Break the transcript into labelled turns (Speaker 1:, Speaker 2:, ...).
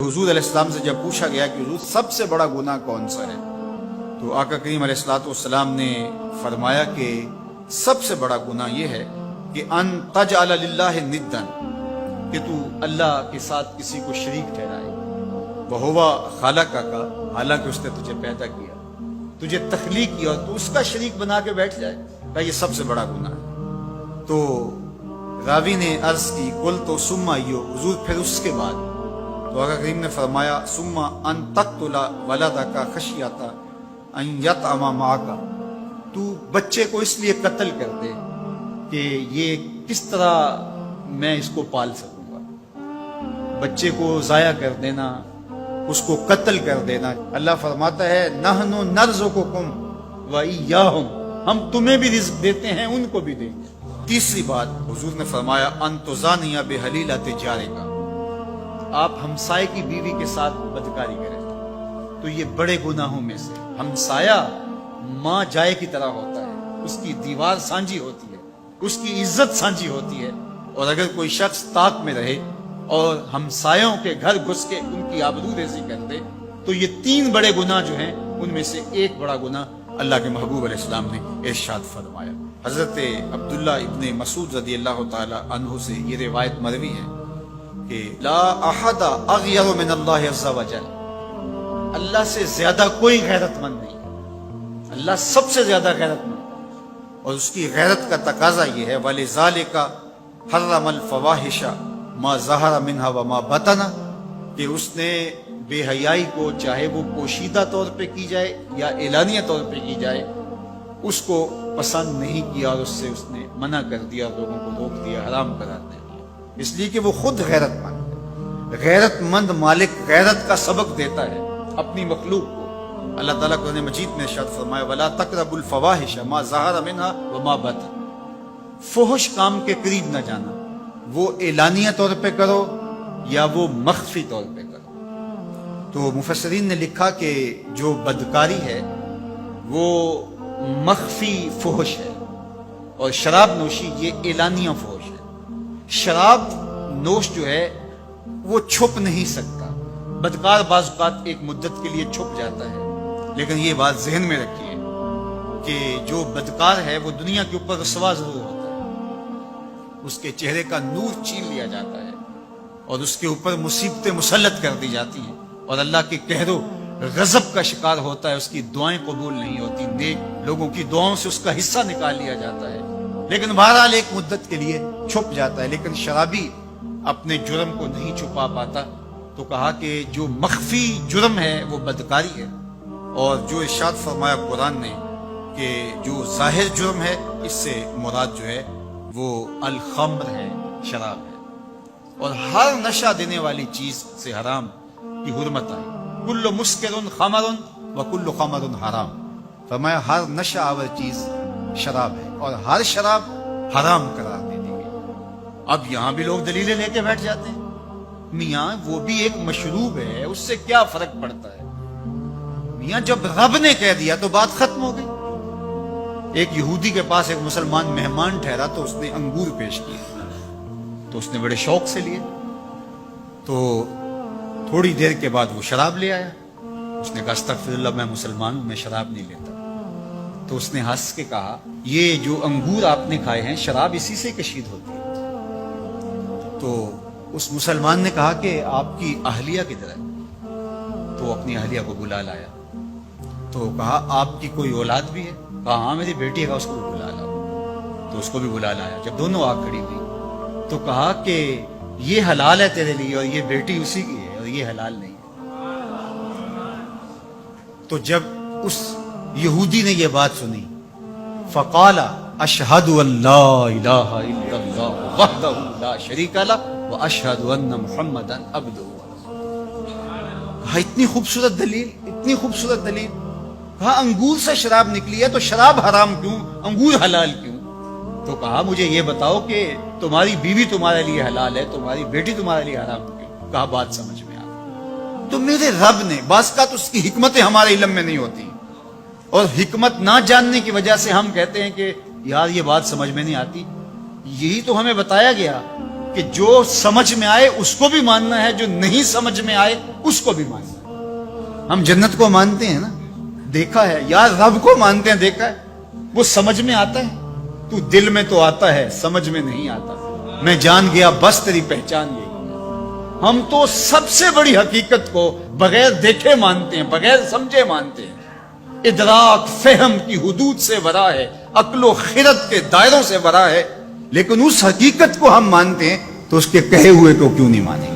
Speaker 1: حضور علیہ السلام سے جب پوچھا گیا کہ حضور سب سے بڑا گناہ کون سا ہے، تو آقا کریم علیہ السلام نے فرمایا کہ سب سے بڑا گناہ یہ ہے کہ ان تجعل للہ ندا، کہ تو اللہ کے ساتھ کسی کو شریک ٹھہرائے، وہو خالقہ کا، حالانکہ اس نے تجھے پیدا کیا، تجھے تخلیق کیا، اور تو اس کا شریک بنا کے بیٹھ جائے، کہ یہ سب سے بڑا گناہ ہے۔ تو راوی نے عرض کی قل تو ثم ایو، حضور پھر اس کے بعد؟ تو آقا کریم نے فرمایا ثم ان تقتل ولدک خشیۃ ان یطعم معک، تو بچے کو اس لیے قتل کر دے کہ یہ کس طرح میں اس کو پال سکوں گا، بچے کو ضائع کر دینا، اس کو قتل کر دینا۔ اللہ فرماتا ہے نحن نرزقکم وایاہم، ہم تمہیں بھی رزق دیتے ہیں، ان کو بھی دیں گے۔ تیسری بات حضور نے فرمایا ان تزانی بحلیلۃ جارک، آپ ہمسائے کی بیوی کے ساتھ بدکاری کریں، تو یہ بڑے گناہوں میں سے۔ ہمسایہ ماں جائے کی طرح ہوتا ہے، اس کی دیوار سانجھی ہوتی ہے، اس کی عزت سانجھی ہوتی ہے، اور اگر کوئی شخص طاق میں رہے اور ہمسایوں کے گھر گھس کے ان کی آبرو ریزی کر دے، تو یہ تین بڑے گناہ جو ہیں ان میں سے ایک بڑا گناہ اللہ کے محبوب علیہ السلام نے ارشاد فرمایا۔ حضرت عبداللہ ابن مسعود رضی اللہ تعالی عنہ سے یہ روایت مروی ہے کہ لا احد اغیر من اللہ عز وجل، اللہ سے زیادہ کوئی غیرت مند نہیں، اللہ سب سے زیادہ غیرت مند، اور اس کی غیرت کا تقاضا یہ ہے وَلِذَالِكَ حَرَّمَ الْفَوَاحِشَ مَا ظَهَرَ مِنْهَا وَمَا بَطَنَ، کہ اس نے بے حیائی کو چاہے وہ پوشیدہ طور پہ کی جائے یا اعلانیہ طور پہ کی جائے، اس کو پسند نہیں کیا، اور اس سے اس نے منع کر دیا، لوگوں کو روک دیا، حرام قرار دے دیا، اس لیے کہ وہ خود غیرت مند ہے۔ غیرت مند مالک غیرت کا سبق دیتا ہے اپنی مخلوق کو۔ اللہ تعالیٰ قرآن مجید میں ارشاد فرمایا وَلَا تَقْرَبُوا الْفَوَاحِشَ مَا ظَهَرَ مِنْهَا وَمَا بَطَنَ، فحش کام کے قریب نہ جانا، وہ اعلانیہ طور پہ کرو یا وہ مخفی طور پہ کرو۔ تو مفسرین نے لکھا کہ جو بدکاری ہے وہ مخفی فحش ہے، اور شراب نوشی یہ اعلانیہ فحش ہے۔ شراب نوش جو ہے وہ چھپ نہیں سکتا، بدکار بعض اوقات ایک مدت کے لیے چھپ جاتا ہے، لیکن یہ بات ذہن میں رکھیے کہ جو بدکار ہے وہ دنیا کے اوپر رسوا ضرور ہوتا ہے، اس کے چہرے کا نور چھین لیا جاتا ہے، اور اس کے اوپر مصیبتیں مسلط کر دی جاتی ہیں، اور اللہ کے قہر و غضب کا شکار ہوتا ہے، اس کی دعائیں قبول نہیں ہوتی، نیک لوگوں کی دعاؤں سے اس کا حصہ نکال لیا جاتا ہے، لیکن بہرحال ایک مدت کے لیے چھپ جاتا ہے۔ لیکن شرابی اپنے جرم کو نہیں چھپا پاتا، تو کہا کہ جو مخفی جرم ہے وہ بدکاری ہے، اور جو ارشاد فرمایا قرآن نے کہ جو ظاہر جرم ہے اس سے مراد جو ہے وہ الخمر ہے، شراب ہے، اور ہر نشہ دینے والی چیز سے حرام کی حرمت آئی، کل مسکر خمر وکل خمر حرام، فرمایا ہر نشہ آور چیز شراب ہے، اور ہر شراب حرام قرار دے دی گئی۔ اب یہاں بھی لوگ دلیلیں لے کے بیٹھ جاتے ہیں، میاں وہ بھی ایک مشروب ہے، اس سے کیا فرق پڑتا ہے؟ میاں جب رب نے کہہ دیا تو بات ختم ہو گئی۔ ایک یہودی کے پاس ایک مسلمان مہمان ٹھہرا، تو اس نے انگور پیش کیے، تو اس نے بڑے شوق سے لیے، تو تھوڑی دیر کے بعد وہ شراب لے آیا۔ اس نے کہا استغفر اللہ، میں مسلمان ہوں، میں شراب نہیں لیتا۔ تو اس نے ہنس کے کہا یہ جو انگور آپ نے کھائے ہیں شراب اسی سے کشید ہوتی ہے۔ تو اس مسلمان نے کہا کہ آپ کی اہلیہ کدھر ہے؟ تو اپنی اہلیہ کو بلا لایا، تو کہا آپ کی کوئی اولاد بھی ہے؟ کہا ہاں میری بیٹی ہے، اس کو بھی بلا لاؤ۔ تو اس کو بھی بلا لایا۔ جب دونوں آ کھڑی ہوئی تو کہا کہ یہ حلال ہے تیرے لیے، اور یہ بیٹی اسی کی ہے، اور یہ حلال نہیں ہے۔ تو جب اس یہودی نے یہ بات سنی فقال اشہد ان لا الہ الا اللہ وحدہ لا شریک لہ واشہد ان محمدا عبدہ ورسولہ۔ کہا اتنی خوبصورت دلیل، اتنی خوبصورت دلیل۔ کہا انگور سے شراب نکلی ہے تو شراب حرام کیوں، انگور حلال کیوں؟ تو کہا مجھے یہ بتاؤ کہ تمہاری بیوی تمہارے لیے حلال ہے، تمہاری بیٹی تمہارے لیے حرام کیوں؟ کہا بات سمجھ میں آ۔ تو میرے رب نے بعض کا تو اس کی حکمتیں ہمارے علم میں نہیں ہوتی، اور حکمت نہ جاننے کی وجہ سے ہم کہتے ہیں کہ یار یہ بات سمجھ میں نہیں آتی۔ یہی تو ہمیں بتایا گیا کہ جو سمجھ میں آئے اس کو بھی ماننا ہے، جو نہیں سمجھ میں آئے اس کو بھی ماننا ہے۔ ہم جنت کو مانتے ہیں نا، دیکھا ہے، یا رب کو مانتے ہیں، دیکھا ہے، وہ سمجھ میں آتا ہے، تو دل میں تو آتا ہے، سمجھ میں نہیں آتا۔ میں جان گیا بس تیری پہچان گئی۔ ہم تو سب سے بڑی حقیقت کو بغیر دیکھے مانتے ہیں، بغیر سمجھے مانتے ہیں۔ ادراک فہم کی حدود سے ورا ہے، عقل و خرد کے دائروں سے ورا ہے، لیکن اس حقیقت کو ہم مانتے ہیں تو اس کے کہے ہوئے کو کیوں نہیں مانیں گے؟